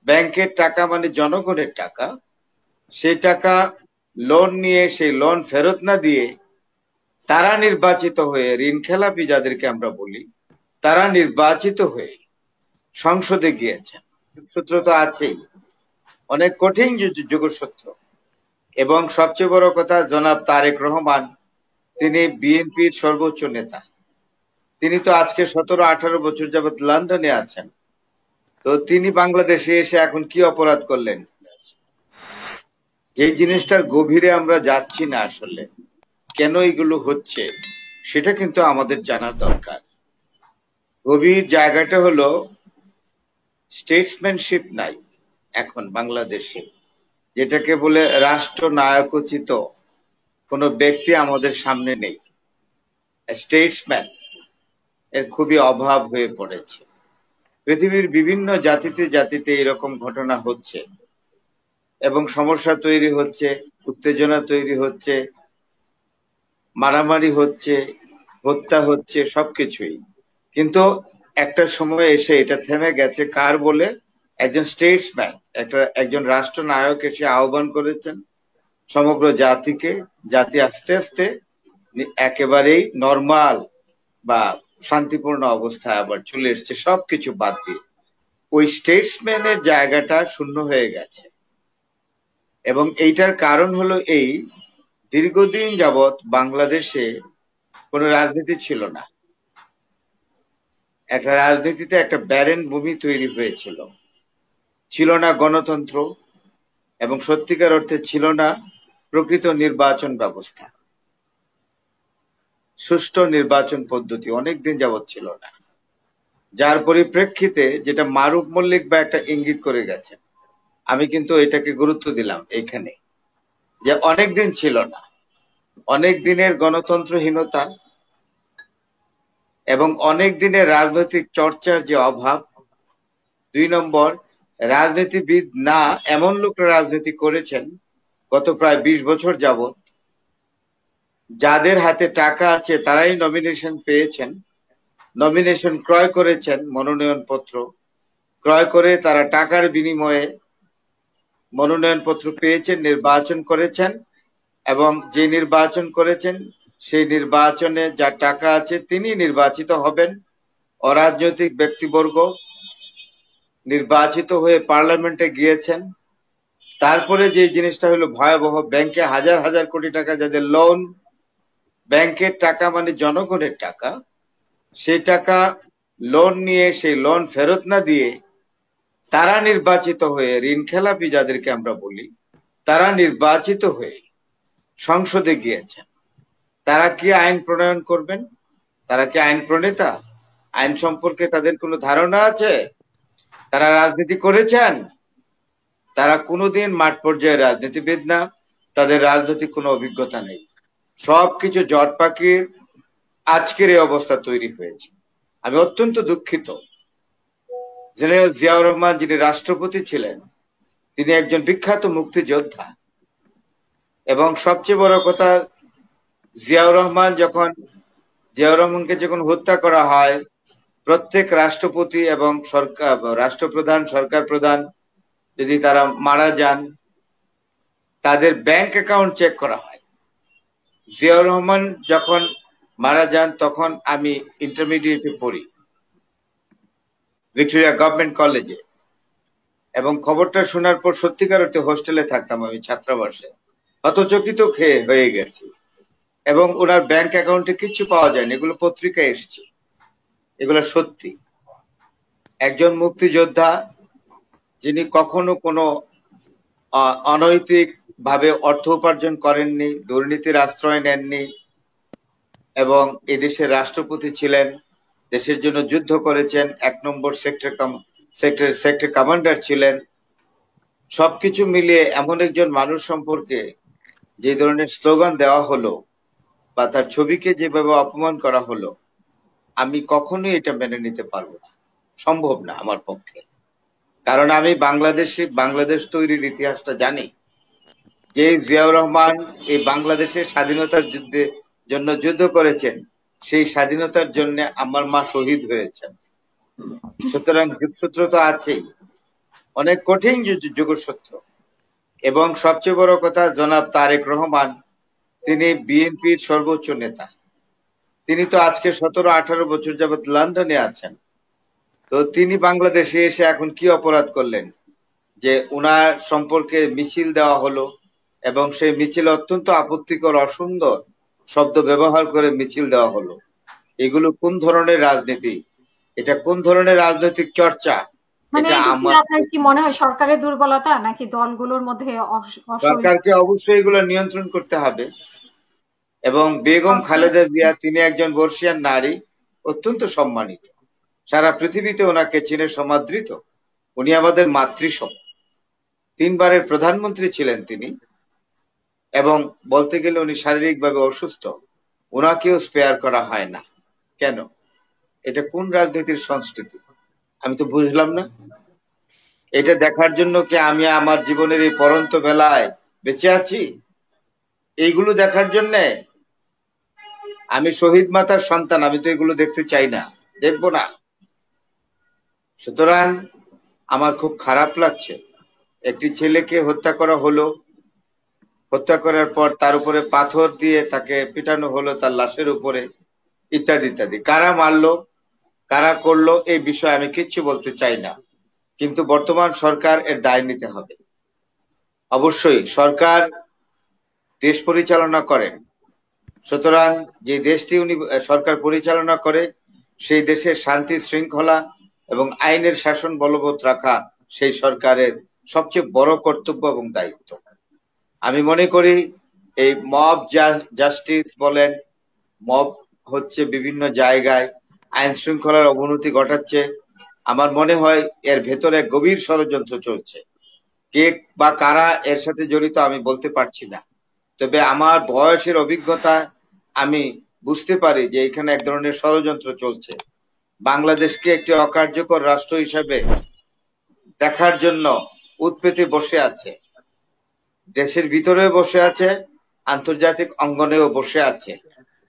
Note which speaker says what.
Speaker 1: ব্যাংকের টাকা মানে জনগণের টাকা। সেই টাকা লোন নিয়ে সেই লোন ফেরত না দিয়ে তারা নির্বাচিত হয়ে, ঋণ খেলাপি যাদেরকে আমরা বলি, তারা নির্বাচিত হয়ে সংসদে গিয়েছেন। সূত্র তো আছেই, অনেক কঠিন যোগসূত্র। এবং সবচেয়ে বড় কথা, জনাব তারেক রহমান, তিনি বিএনপির সর্বোচ্চ নেতা। তিনি তো আজকে 17-18 বছর যাবৎ লন্ডনে আছেন। তো তিনি বাংলাদেশে এসে এখন কি অপরাধ করলেন? যে জিনিসটার গভীরে আমরা যাচ্ছি না, আসলে কেন এগুলো হচ্ছে সেটা কিন্তু আমাদের জানার দরকার। গভীর জায়গাটা হলো স্টেটসম্যানশিপ নাই এখন বাংলাদেশে, যেটাকে বলে রাষ্ট্রনায়কোচিত কোনো ব্যক্তি আমাদের সামনে নেই। স্টেটসম্যান এর খুবই অভাব হয়ে পড়েছে। পৃথিবীর বিভিন্ন জাতিতে জাতিতে এরকম ঘটনা হচ্ছে এবং সমস্যা তৈরি হচ্ছে, উত্তেজনা তৈরি হচ্ছে, মারামারি হচ্ছে, হত্যা হচ্ছে, সবকিছুই। কিন্তু একটা সময় এসে এটা থেমে গেছে। কার বলে? একজন স্টেটসম্যান, একজন রাষ্ট্রনায়ক এসে আহ্বান করেছেন সমগ্র জাতিকে। জাতি আস্তে আস্তে একেবারেই নর্মাল বা শান্তিপূর্ণ অবস্থায় আবার চলে এসছে, সবকিছু বাদ দিয়ে। ওই স্টেটসম্যানের জায়গাটা শূন্য হয়ে গেছে। এবং এইটার কারণ হলো এই, দীর্ঘদিন যাবৎ বাংলাদেশে কোনো রাজনীতি ছিল না। একটা রাজনীতিতে একটা ব্যারেন ভূমি তৈরি হয়েছিল। ছিল না গণতন্ত্র এবং সত্যিকার অর্থে ছিল না প্রকৃত নির্বাচন ব্যবস্থা। সুষ্ঠু নির্বাচন পদ্ধতি অনেকদিন যাবৎ ছিল না। যার পরিপ্রেক্ষিতে যেটা মারুফ মল্লিক বা একটা ইঙ্গিত করে গেছেন, আমি কিন্তু এটাকে গুরুত্ব দিলাম এইখানে, যে অনেকদিন ছিল না। অনেক দিনের গণতন্ত্রহীনতা এবং অনেক দিনের রাজনৈতিক চর্চার যে অভাব। 2 নম্বর, রাজনীতিবিদ না এমন লোকরা রাজনীতি করেছেন গত প্রায় 20 বছর যাবৎ। যাদের হাতে টাকা আছে তারাই নমিনেশন পেয়েছেন, নমিনেশন ক্রয় করেছেন, মনোনয়ন পত্র ক্রয় করে তারা টাকার বিনিময়ে মনোনয়ন পত্র পেয়েছেন, নির্বাচন করেছেন। এবং যে নির্বাচন করেছেন সেই নির্বাচনে যার টাকা আছে তিনি নির্বাচিত হবেন। অরাজনৈতিক ব্যক্তিবর্গ নির্বাচিত হয়ে পার্লামেন্টে গিয়েছেন। তারপরে যে জিনিসটা হলো ভয়াবহ, ব্যাংকে হাজার হাজার কোটি টাকা যাদের লোন, ব্যাংকের টাকা মানে জনগণের টাকা, সেই টাকা লোন নিয়ে সেই লোন ফেরত না দিয়ে তারা নির্বাচিত হয়ে, ঋণ খেলাপি যাদেরকে আমরা বলি, তারা নির্বাচিত হয়ে সংসদে গিয়েছেন। তারা কি আইন প্রণয়ন করবেন? তারা কি আইন প্রণেতা? আইন সম্পর্কে তাদের কোনো ধারণা আছে? তারা রাজনীতি করেছেন? তারা কোনোদিন মাঠ পর্যায়ে রাজনীতিবিদ না, তাদের রাজনৈতিক কোনো অভিজ্ঞতা নেই। সবকিছু জট পাকিয়ে আজকের এই অবস্থা তৈরি হয়েছে। আমি অত্যন্ত দুঃখিত। জেনারেল জিয়াউর রহমান, যিনি রাষ্ট্রপতি ছিলেন, তিনি একজন বিখ্যাত মুক্তিযোদ্ধা। এবং সবচেয়ে বড় কথা, জিয়াউর রহমানকে যখন হত্যা করা হয়, প্রত্যেক রাষ্ট্রপতি এবং রাষ্ট্রপ্রধান, সরকার প্রধান যদি তারা মারা যান, তাদের ব্যাংক অ্যাকাউন্ট চেক করা হয়। জিয়াউর রহমান যখন মারা যান তখন আমি ইন্টারমিডিয়েটে পড়ি, ভিক্টোরিয়া গভর্নমেন্ট কলেজে। এবং খবরটা শোনার পর সত্যিকার অর্থে হোস্টেলে থাকতাম আমি ছাত্রাবাসে, হতচকিত হয়ে গেছি। এবং ওনার ব্যাংক অ্যাকাউন্টে কিছু পাওয়া যায়নি, এগুলো পত্রিকায় এসছে, এগুলো সত্যি। একজন মুক্তিযোদ্ধা যিনি কখনো কোনো অনৈতিক ভাবে অর্থ উপার্জন করেননি, দুর্নীতির আশ্রয় নেননি, এবং এদেশের রাষ্ট্রপতি ছিলেন, দেশের জন্য যুদ্ধ করেছেন, 1 নম্বর সেক্টর কমান্ডার ছিলেন। সবকিছু মিলিয়ে এমন একজন মানুষ সম্পর্কে যে ধরনের স্লোগান দেওয়া হলো বা তার ছবিকে যেভাবে অপমান করা হলো, আমি কখনোই এটা মেনে নিতে পারবো না, সম্ভব না আমার পক্ষে। কারণ আমি বাংলাদেশ তৈরির ইতিহাসটা জানি। যে জিয়াউর রহমান এই বাংলাদেশের স্বাধীনতার জন্য যুদ্ধ করেছেন, সেই স্বাধীনতার জন্য আমার মা শহীদ হয়েছেন। সুতরাং যোগসূত্র তো আছেই। অনেক কঠিন যোগসূত্র। এবং সবচেয়ে বড় কথা, জনাব তারেক রহমান তিনি বিএনপির সর্বোচ্চ নেতা। তিনি তো আজকে 17-18 বছর যাবৎ লন্ডনে আছেন। তো তিনি বাংলাদেশে এসে এখন কি অপরাধ করলেন যে উনার সম্পর্কে মিছিল দেওয়া হলো, এবং সেই মিছিল অত্যন্ত আপত্তিকর অসুন্দর শব্দ ব্যবহার করে মিছিল দেওয়া হলো। এগুলো কোন ধরনের রাজনীতি? এটা কোন ধরনের রাজনৈতিক চর্চা?
Speaker 2: মানে
Speaker 1: এটা
Speaker 2: এটা কি
Speaker 1: আমার
Speaker 2: আপনার কি মনে হয় সরকারের দুর্বলতা নাকি দলগুলোর মধ্যে অসহিষ্ণুতা?
Speaker 1: সরকারকে অবশ্যই এগুলো নিয়ন্ত্রণ করতে হবে। এবং বেগম খালেদা জিয়া তিনি একজন বর্ষিয়ান নারী, অত্যন্ত সম্মানিত। সারা পৃথিবীতে ওনাকে চিনে সমাদৃত। উনি আমাদের মাতৃসম। 3 বারের প্রধানমন্ত্রী ছিলেন তিনি, এবং বলতে গেলে উনি শারীরিকভাবে অসুস্থ। ওনাকেও স্পেয়ার করা হয় না কেন? এটা কোন রাজনীতির সংস্কৃতি? আমি তো বুঝলাম না। এটা দেখার জন্য কি আমি আমার জীবনের এই পরন্ত বেলায় বেঁচে আছি? এইগুলো দেখার জন্যে? আমি শহীদ মাতার সন্তান, আমি তো এগুলো দেখতে চাই না, দেখবো না। সুতরাং আমার খুব খারাপ লাগছে। একটি ছেলেকে হত্যা করা হলো, হত্যা করার পর তার উপরে পাথর দিয়ে তাকে পিটানো হলো, তার লাশের উপরে, ইত্যাদি ইত্যাদি। কারা মারলো, কারা করলো, এই বিষয়ে আমি কিচ্ছু বলতে চাই না। কিন্তু বর্তমান সরকার এর দায় নিতে হবে। অবশ্যই সরকার দেশ পরিচালনা করেন। সুতরাং যে দেশটি উনি সরকার পরিচালনা করে, সেই দেশের শান্তি শৃঙ্খলা এবং আইনের শাসন বলবৎ রাখা সেই সরকারের সবচেয়ে বড় কর্তব্য এবং দায়িত্ব। আমি মনে করি এই মব জাস্টিস বলেন, মব হচ্ছে বিভিন্ন জায়গায় আইন শৃঙ্খলার অবনতি ঘটাচ্ছে। আমার মনে হয় এর ভেতরে গভীর ষড়যন্ত্র চলছে। কে বা কারা এর সাথে জড়িত আমি বলতে পারছি না, তবে আমার বয়সের অভিজ্ঞতা আমি বুঝতে পারি যে এখানে এক ধরনের ষড়যন্ত্র চলছে। বাংলাদেশকে একটি অকার্যকর রাষ্ট্র হিসেবে দেখার জন্য উৎপেতে বসে আছে। দেশের ভিতরেও বসে আছে, আন্তর্জাতিক অঙ্গনেও বসে আছে।